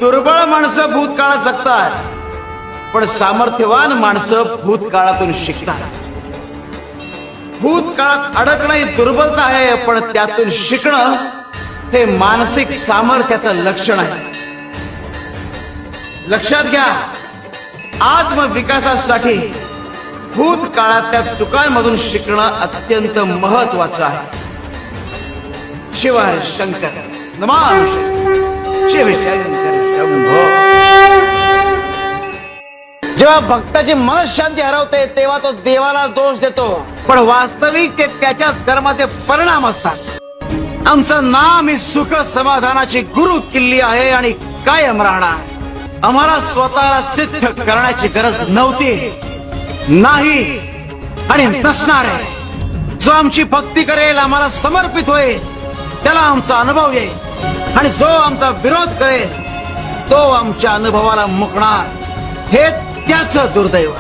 दुर्बळ माणसं भूतकाळात जगतात, पण सामर्थ्यवान माणसं भूतकाळातून शिकतात. भूतकाळात अडकणं ही दुर्बलता आहे, पण त्यातून शिकणं हे मानसिक सामर्थ्याचं लक्षण आहे. लक्षात घ्या, आत्मविकासासाठी भूतकाळातल्या चुकांमधून शिकणं अत्यंत महत्वाचं आहे. शिवाय शंकर नमः शिव शंकर शंभो. जेव्हा भक्ताची मनशांती हरवते तेव्हा तो देवाला दोष देतो, पण वास्तविक ते त्याच्याच कर्माचे परिणाम असतात. आमचं नाम ही सुख समाधानाची गुरु किल्ली आहे आणि कायम राहणार. आम्हाला स्वतःला सिद्ध करण्याची गरज नव्हती, नाही आणि नसणार आहे. जो आमची भक्ती करेल, आम्हाला समर्पित होईल, त्याला आमचा अनुभव येईल, आणि जो आमचा विरोध करेल तो आमच्या अनुभवाला मुकणार. हे त्याचं दुर्दैव.